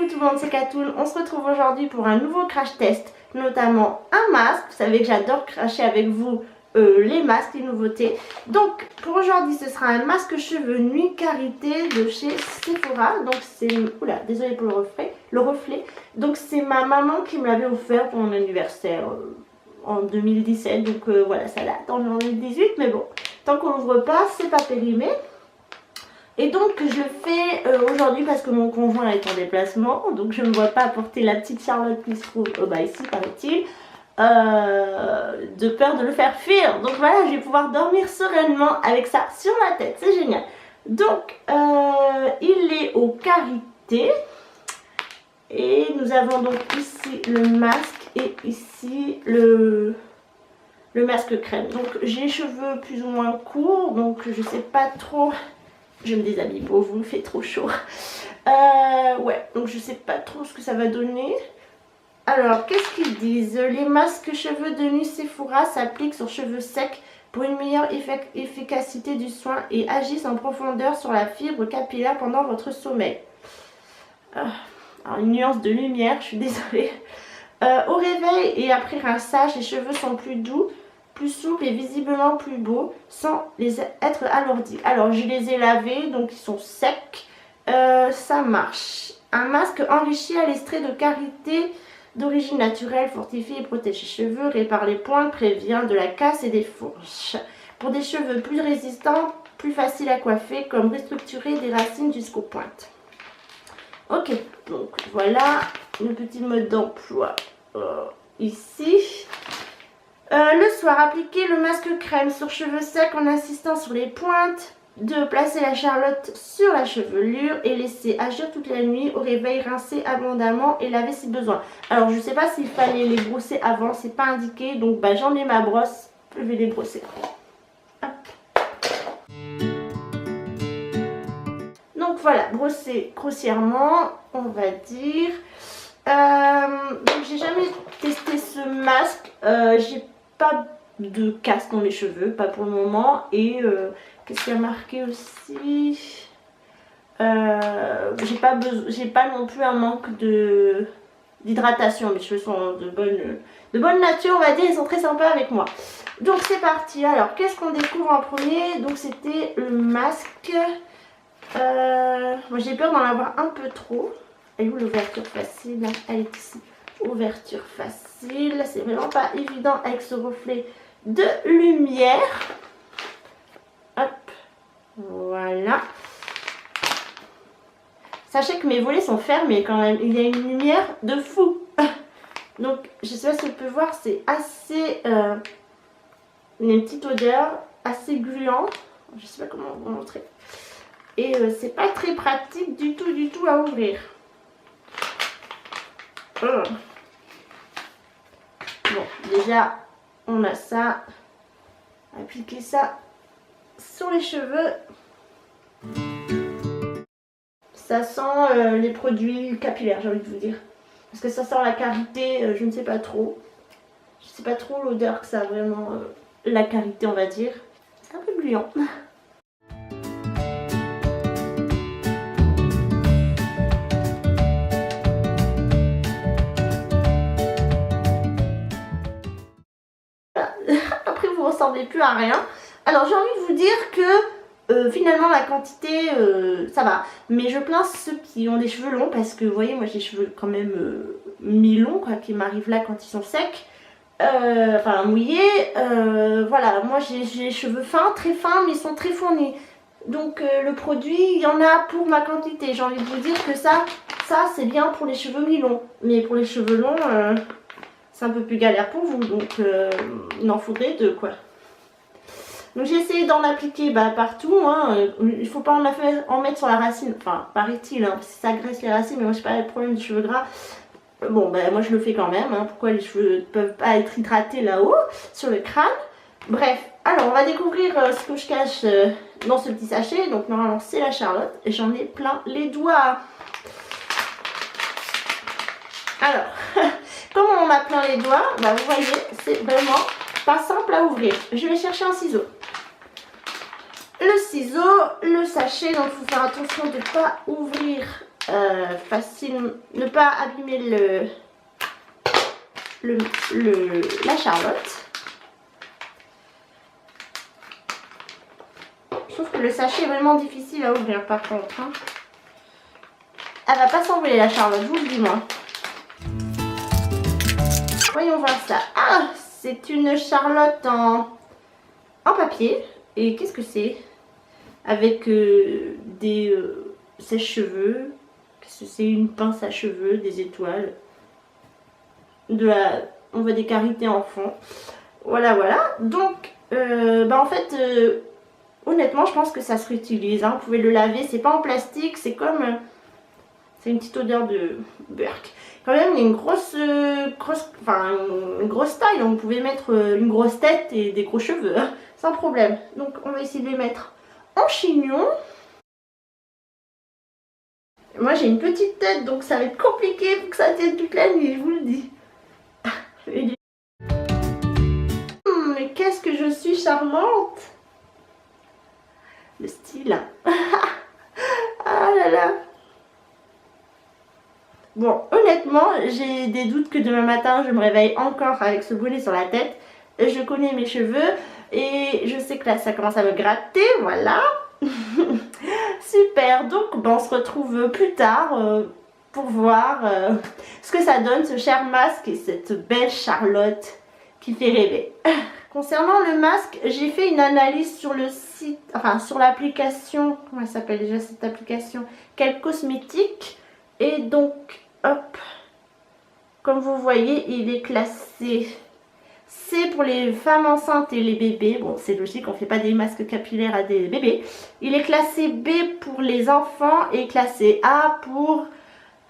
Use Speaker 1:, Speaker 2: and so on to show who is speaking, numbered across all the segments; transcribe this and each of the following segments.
Speaker 1: Coucou tout le monde, c'est Katoun. On se retrouve aujourd'hui pour un nouveau crash test, notamment un masque. Vous savez que j'adore cracher avec vous les masques, les nouveautés. Donc pour aujourd'hui, ce sera un masque cheveux nuit karité de chez Sephora. Donc c'est... Oula, désolée pour le reflet. Donc c'est ma maman qui me l'avait offert pour mon anniversaire en 2017. Donc voilà, ça date en 2018. Mais bon, tant qu'on l'ouvre pas, c'est pas périmé. Et donc je le fais aujourd'hui parce que mon conjoint est en déplacement, donc je ne vois pas apporter la petite Charlotte qui se trouve ici paraît-il, de peur de le faire fuir. Donc voilà, je vais pouvoir dormir sereinement avec ça sur la tête, c'est génial. Donc il est au karité et nous avons donc ici le masque et ici le masque crème. Donc j'ai les cheveux plus ou moins courts, donc je sais pas trop. Je me déshabille pour vous, il fait trop chaud. Ouais, donc je sais pas trop ce que ça va donner. Alors, qu'est-ce qu'ils disent? Les masques cheveux de nuit Sephora s'appliquent sur cheveux secs pour une meilleure efficacité du soin et agissent en profondeur sur la fibre capillaire pendant votre sommeil. Alors, une nuance de lumière, je suis désolée. Au réveil et après rinçage, les cheveux sont plus doux, plus souple et visiblement plus beau sans être alourdi. Alors je les ai lavés, donc ils sont secs. Ça marche. Un masque enrichi à l'extrait de karité d'origine naturelle, fortifie et protège les cheveux, répare les pointes, prévient de la casse et des fourches. Pour des cheveux plus résistants, plus faciles à coiffer, comme restructurer des racines jusqu'aux pointes. Ok, donc voilà le petit mode d'emploi ici. Le soir, appliquez le masque crème sur cheveux secs en insistant sur les pointes. 2. Placez la Charlotte sur la chevelure et laissez agir toute la nuit. Au réveil, rincez abondamment et lavez si besoin. Alors, je ne sais pas s'il fallait les brosser avant, c'est pas indiqué. Donc, j'en ai ma brosse, je vais les brosser. Hop. Donc, voilà, brosser grossièrement, on va dire. Donc, j'ai jamais testé ce masque. J'ai pas de casse dans mes cheveux, pas pour le moment. Et qu'est-ce qu'il y a marqué aussi, j'ai pas non plus un manque d'hydratation. Mes cheveux sont de bonne nature, on va dire, ils sont très sympas avec moi. Donc c'est parti. Alors qu'est-ce qu'on découvre en premier? Donc c'était le masque. Moi j'ai peur d'en avoir un peu trop. Elle est où l'ouverture facile? Elle est ici. Ouverture facile, c'est vraiment pas évident avec ce reflet de lumière. Hop, voilà. Sachez que mes volets sont fermés quand même, il y a une lumière de fou. Donc je sais pas si vous pouvez voir, c'est assez... il y a une petite odeur assez gluante, je sais pas comment vous montrer. Et c'est pas très pratique du tout à ouvrir. Bon, déjà, on a ça. Appliquer ça sur les cheveux. Ça sent les produits capillaires, j'ai envie de vous dire. Parce que ça sent la karité, je ne sais pas trop. Je ne sais pas trop l'odeur que ça a vraiment, la karité, on va dire. C'est un peu gluant. Après vous ressemblez plus à rien. Alors j'ai envie de vous dire que finalement la quantité ça va, mais je plains ceux qui ont des cheveux longs parce que vous voyez, moi j'ai les cheveux quand même mi-longs quoi, qui m'arrivent là quand ils sont secs, enfin mouillés. Voilà, moi j'ai les cheveux fins, très fins, mais ils sont très fournis. Donc le produit, il y en a pour ma quantité. J'ai envie de vous dire que ça c'est bien pour les cheveux mi-longs, mais pour les cheveux longs c'est un peu plus galère pour vous, donc il en faudrait deux quoi. Donc j'ai essayé d'en appliquer partout, hein. Il faut pas en mettre sur la racine, enfin paraît-il, hein, parce que ça graisse les racines, mais moi j'ai pas le problème des cheveux gras. Bon moi je le fais quand même, hein. Pourquoi les cheveux ne peuvent pas être hydratés là-haut, sur le crâne. Bref, alors on va découvrir ce que je cache dans ce petit sachet. Donc normalement c'est la Charlotte, et j'en ai plein les doigts. Alors, comment on a plein les doigts, vous voyez, c'est vraiment pas simple à ouvrir. Je vais chercher un ciseau. Le ciseau, le sachet, donc il faut faire attention de ne pas ouvrir facile, ne pas abîmer la Charlotte. Je trouve que le sachet est vraiment difficile à ouvrir par contre. Hein. Elle va pas s'envoler la Charlotte, je vous le dis moi. Voyons voir ça. Ah, c'est une Charlotte en papier. Et qu'est-ce que c'est? Avec des sèche-cheveux. Qu'est-ce que c'est? Une pince à cheveux, des étoiles. On voit des carités en fond. Voilà, voilà. Donc, en fait, honnêtement, je pense que ça se réutilise. Hein. Vous pouvez le laver. C'est pas en plastique. C'est comme... c'est une petite odeur de Burk. Quand même, il y a une grosse taille. Donc, vous pouvez mettre une grosse tête et des gros cheveux. Hein, sans problème. Donc, on va essayer de les mettre en chignon. Moi, j'ai une petite tête. Donc, ça va être compliqué pour que ça tienne toute la nuit. Je vous le dis. Mais qu'est-ce que je suis charmante. Le style. Ah là là. Bon, honnêtement, j'ai des doutes que demain matin, je me réveille encore avec ce bonnet sur la tête. Je connais mes cheveux et je sais que là, ça commence à me gratter, voilà. Super, donc on se retrouve plus tard pour voir ce que ça donne, ce cher masque et cette belle Charlotte qui fait rêver. Concernant le masque, j'ai fait une analyse sur le site, enfin sur l'application, comment elle s'appelle déjà cette application, Quel Cosmétique. Et donc, hop, comme vous voyez, il est classé C pour les femmes enceintes et les bébés. Bon, c'est logique, on ne fait pas des masques capillaires à des bébés. Il est classé B pour les enfants et classé A pour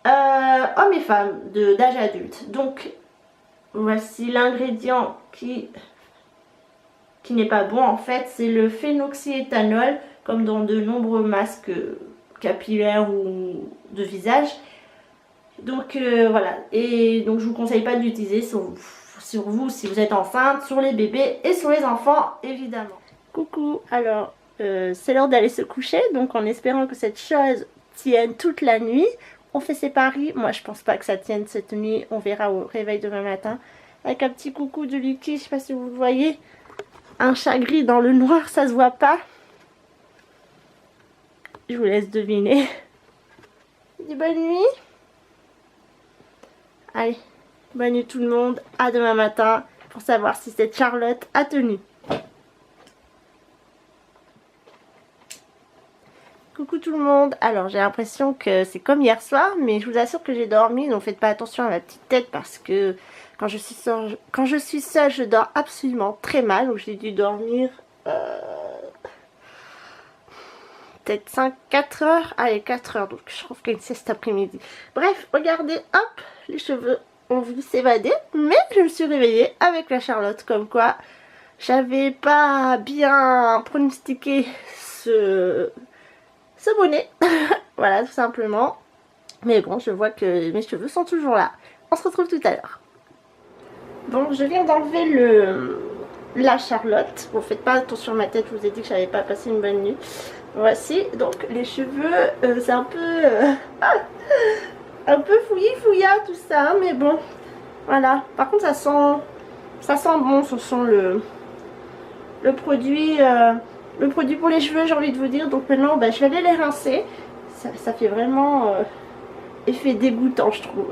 Speaker 1: hommes et femmes d'âge adulte. Donc, voici l'ingrédient qui n'est pas bon en fait. C'est le phénoxyéthanol, comme dans de nombreux masques capillaires ou de visage. Donc voilà, et donc je vous conseille pas d'utiliser sur vous si vous êtes enceinte, sur les bébés et sur les enfants évidemment. Coucou, alors c'est l'heure d'aller se coucher, donc en espérant que cette chose tienne toute la nuit. On fait ses paris, moi je pense pas que ça tienne cette nuit, on verra au réveil demain matin. Avec un petit coucou de Lucky, je sais pas si vous le voyez, un chat gris dans le noir, ça se voit pas. Je vous laisse deviner. Dis bonne nuit. Allez, bonne nuit tout le monde. À demain matin pour savoir si cette Charlotte a tenu. Coucou tout le monde. Alors j'ai l'impression que c'est comme hier soir, mais je vous assure que j'ai dormi. Donc faites pas attention à ma petite tête parce que quand je suis seule, je dors absolument très mal. Donc j'ai dû dormir... peut-être 4 heures, allez 4 heures, donc je trouve qu'une sieste après-midi. Bref, regardez, hop, les cheveux ont voulu s'évader, mais je me suis réveillée avec la Charlotte, comme quoi j'avais pas bien pronostiqué ce bonnet, voilà tout simplement. Mais bon, je vois que mes cheveux sont toujours là. On se retrouve tout à l'heure. Bon, je viens d'enlever la Charlotte. Bon, faites pas attention à ma tête, je vous ai dit que j'avais pas passé une bonne nuit. Voici, donc les cheveux, c'est un peu fouillis-fouillas tout ça, mais bon, voilà. Par contre, ça sent bon, ça sent le produit pour les cheveux, j'ai envie de vous dire. Donc maintenant, je vais aller les rincer. Ça fait vraiment effet dégoûtant, je trouve.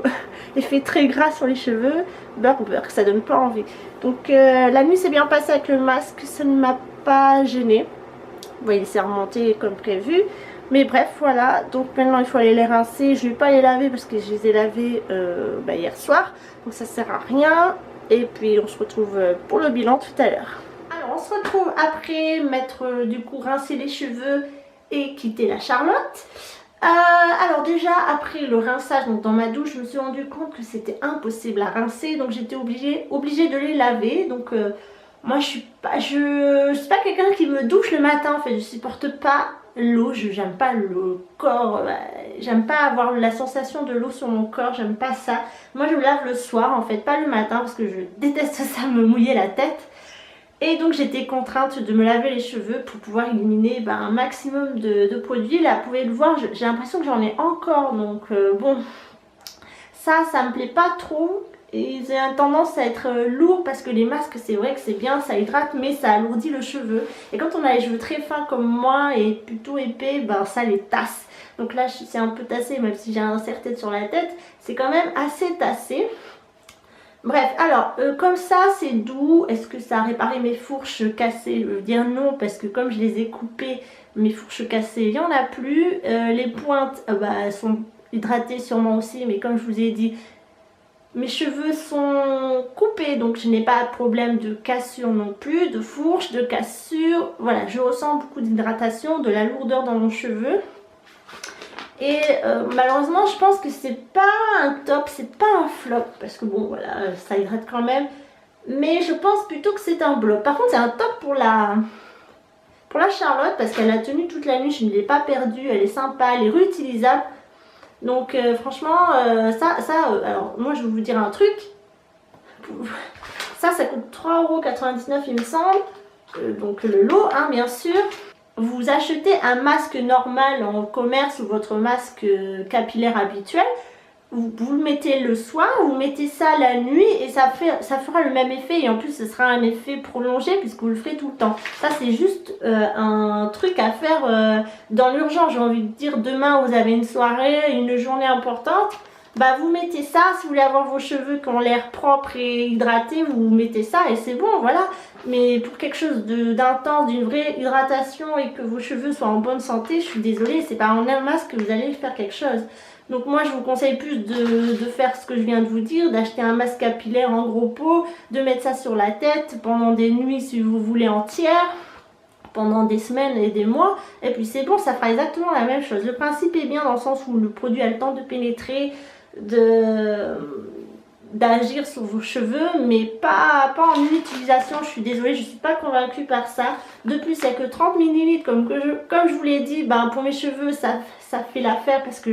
Speaker 1: Effet très gras sur les cheveux, burk, ça donne pas envie. Donc la nuit s'est bien passée avec le masque, ça ne m'a pas gênée. Vous voyez, il s'est remonté comme prévu. Mais bref, voilà. Donc maintenant, il faut aller les rincer. Je ne vais pas les laver parce que je les ai lavés hier soir. Donc ça sert à rien. Et puis, on se retrouve pour le bilan tout à l'heure. Alors, on se retrouve après m'être du coup rincé les cheveux et quitter la Charlotte. Alors déjà, après le rinçage, donc dans ma douche, je me suis rendu compte que c'était impossible à rincer. Donc j'étais obligée de les laver. Donc... moi je suis pas quelqu'un qui me douche le matin en fait, je supporte pas l'eau, j'aime pas le corps, j'aime pas avoir la sensation de l'eau sur mon corps, j'aime pas ça. Moi je me lave le soir en fait, pas le matin parce que je déteste ça, me mouiller la tête. Et donc j'étais contrainte de me laver les cheveux pour pouvoir éliminer un maximum de produits. Là, vous pouvez le voir, j'ai l'impression que j'en ai encore. Donc bon, ça me plaît pas trop. Et j'ai tendance à être lourd parce que les masques, c'est vrai que c'est bien, ça hydrate, mais ça alourdit le cheveu. Et quand on a les cheveux très fins comme moi et plutôt épais, ça les tasse. Donc là, c'est un peu tassé, même si j'ai un serre-tête sur la tête, c'est quand même assez tassé. Bref, alors, comme ça, c'est doux. Est-ce que ça a réparé mes fourches cassées? Je veux dire non, parce que comme je les ai coupées, mes fourches cassées, il n'y en a plus. Les pointes, elles sont hydratées sûrement aussi, mais comme je vous ai dit, mes cheveux sont coupés, donc je n'ai pas de problème de cassure non plus, de fourche, de cassure. Voilà, je ressens beaucoup d'hydratation, de la lourdeur dans mon cheveu. Et malheureusement, je pense que c'est pas un top, c'est pas un flop, parce que bon, voilà, ça hydrate quand même. Mais je pense plutôt que c'est un blop. Par contre, c'est un top pour la Charlotte, parce qu'elle a tenu toute la nuit, je ne l'ai pas perdue, elle est sympa, elle est réutilisable. Donc franchement, alors moi je vais vous dire un truc. Ça coûte 3,99 € il me semble. Donc le lot, hein, bien sûr. Vous achetez un masque normal en commerce ou votre masque capillaire habituel. Vous le mettez le soir, vous mettez ça la nuit et ça fera le même effet. Et en plus ce sera un effet prolongé puisque vous le ferez tout le temps. Ça c'est juste un truc à faire dans l'urgence. J'ai envie de dire, demain vous avez une soirée, une journée importante. Vous mettez ça, si vous voulez avoir vos cheveux qui ont l'air propres et hydratés, vous mettez ça et c'est bon, voilà. Mais pour quelque chose d'intense, d'une vraie hydratation et que vos cheveux soient en bonne santé, je suis désolée, c'est pas en un masque que vous allez faire quelque chose. Donc moi je vous conseille plus de faire ce que je viens de vous dire, d'acheter un masque capillaire en gros pot, de mettre ça sur la tête pendant des nuits si vous voulez entières, pendant des semaines et des mois, et puis c'est bon, ça fera exactement la même chose. Le principe est bien dans le sens où le produit a le temps de pénétrer, d'agir sur vos cheveux, mais pas en une utilisation. Je suis désolée, je suis pas convaincue par ça. De plus, il n'y a que 30 ml comme je vous l'ai dit. Pour mes cheveux ça fait l'affaire parce que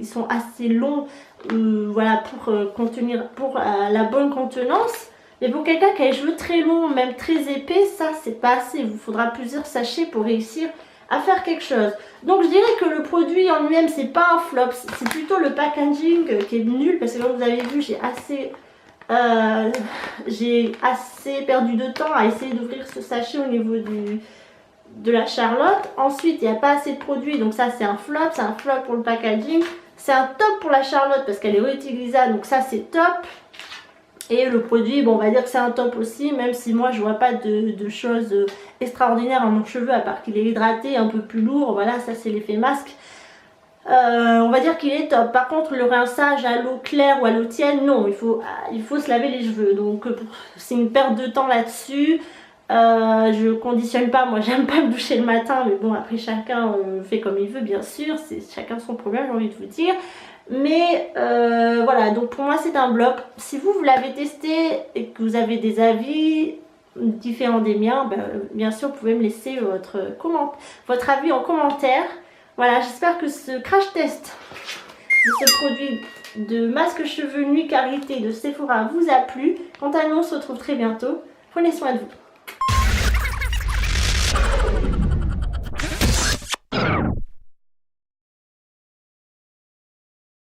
Speaker 1: ils sont assez longs, voilà, pour la bonne contenance. Mais pour quelqu'un qui a les cheveux très longs, même très épais, ça c'est pas assez. Il vous faudra plusieurs sachets pour réussir à faire quelque chose. Donc je dirais que le produit en lui-même c'est pas un flop, c'est plutôt le packaging qui est nul, parce que comme vous avez vu j'ai assez perdu de temps à essayer d'ouvrir ce sachet au niveau de la Charlotte. Ensuite il n'y a pas assez de produits, donc ça c'est un flop pour le packaging. C'est un top pour la Charlotte parce qu'elle est réutilisable, donc ça c'est top. Et le produit, bon, on va dire que c'est un top aussi, même si moi je vois pas de choses extraordinaires à mon cheveu, à part qu'il est hydraté, un peu plus lourd. Voilà, ça c'est l'effet masque. On va dire qu'il est top. Par contre, le rinçage à l'eau claire ou à l'eau tiède, non, il faut se laver les cheveux. Donc c'est une perte de temps là-dessus. Je conditionne pas, moi j'aime pas me doucher le matin, mais bon, après chacun fait comme il veut, bien sûr, c'est chacun son problème, j'ai envie de vous dire. Mais voilà, donc pour moi c'est un blop. Si vous l'avez testé et que vous avez des avis différents des miens, bien sûr vous pouvez me laisser votre avis en commentaire. Voilà, j'espère que ce crash test de ce produit de masque cheveux nuit qualité de Sephora vous a plu. Quant à nous, on se retrouve très bientôt. Prenez soin de vous.